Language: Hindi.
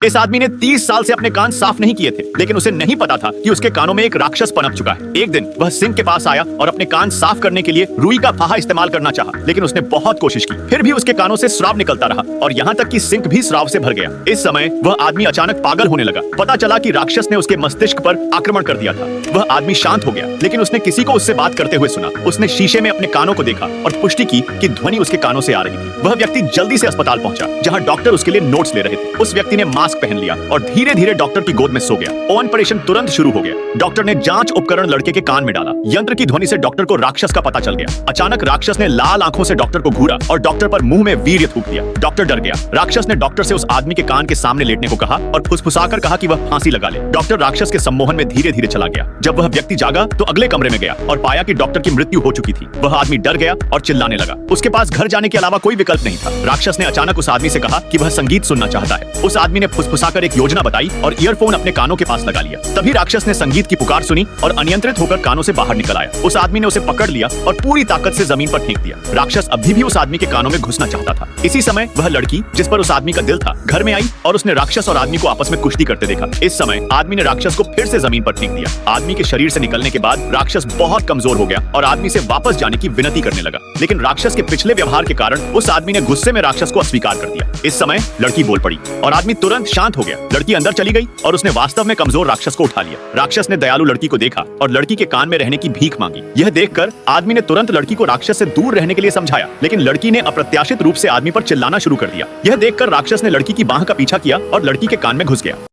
इस आदमी ने 30 साल से अपने कान साफ नहीं किए थे, लेकिन उसे नहीं पता था कि उसके कानों में एक राक्षस पनप चुका है। एक दिन वह सिंक के पास आया और अपने कान साफ करने के लिए रुई का फाहा इस्तेमाल करना चाहा, लेकिन उसने बहुत कोशिश की, फिर भी उसके कानों से स्राव निकलता रहा और यहाँ तक कि सिंक भी स्राव से भर गया। इस समय वह आदमी अचानक पागल होने लगा। पता चला कि राक्षस ने उसके मस्तिष्क पर आक्रमण कर दिया था। वह आदमी शांत हो गया, लेकिन उसने किसी को उससे बात करते हुए सुना। उसने शीशे में अपने कानों को देखा और पुष्टि की कि ध्वनि उसके कानों से आ रही थी। वह व्यक्ति जल्दी से अस्पताल पहुंचा, जहां डॉक्टर उसके लिए नोट्स ले रहे थे। उस व्यक्ति ने मास्क पहन लिया और धीरे धीरे डॉक्टर की गोद में सो गया। ऑपरेशन तुरंत शुरू हो गया। डॉक्टर ने जांच उपकरण लड़के के कान में डाला। यंत्र की ध्वनि से डॉक्टर को राक्षस का पता चल गया। अचानक राक्षस ने लाल आंखों से डॉक्टर को घूरा और डॉक्टर पर मुंह में वीर्य थूक दिया। डॉक्टर डर गया। राक्षस ने डॉक्टर से उस आदमी के कान के सामने लेटने को कहा और फुसफुसाकर कहा कि वह फांसी लगा ले। डॉक्टर राक्षस के सम्मोहन में धीरे धीरे चला गया। जब वह व्यक्ति जागा तो अगले कमरे में गया और पाया कि डॉक्टर की मृत्यु हो चुकी थी। वह आदमी डर गया और चिल्लाने लगा। उसके पास घर जाने के अलावा कोई विकल्प नहीं था। राक्षस ने अचानक उस आदमी से कहा कि वह संगीत सुनना चाहता है। उस आदमी ने फुसफुसाकर एक योजना बताई और ईयरफोन अपने कानों के पास लगा लिया। तभी राक्षस ने संगीत की पुकार सुनी और अनियंत्रित होकर कानों से बाहर निकल आया। उस आदमी ने उसे पकड़ लिया और पूरी ताकत से जमीन पर फेंक दिया। राक्षस अभी भी उस आदमी के कानों में घुसना चाहता था। इसी समय वह लड़की, जिस पर उस आदमी का दिल था, घर में आई और उसने राक्षस और आदमी को आपस में कुश्ती करते देखा। इस समय आदमी ने राक्षस को फिर से जमीन पर फेंक दिया। आदमी के शरीर से निकलने के बाद राक्षस बहुत कमजोर हो गया और आदमी से वापस जाने की विनती करने लगा, लेकिन राक्षस के पिछले व्यवहार के कारण उस आदमी ने गुस्से में राक्षस को अस्वीकार कर दिया। इस समय लड़की बोल पड़ी और आदमी तुरंत शांत हो गया। लड़की अंदर चली गई और उसने वास्तव में कमजोर राक्षस को उठा लिया। राक्षस ने दयालु लड़की को देखा और लड़की के कान में रहने की भीख मांगी। यह देखकर आदमी ने तुरंत लड़की को राक्षस से दूर रहने के लिए समझाया, लेकिन लड़की ने अप्रत्याशित रूप से आदमी पर चिल्लाना शुरू कर दिया। यह देखकर राक्षस ने लड़की की बाह का पीछा किया और लड़की के कान में घुस गया।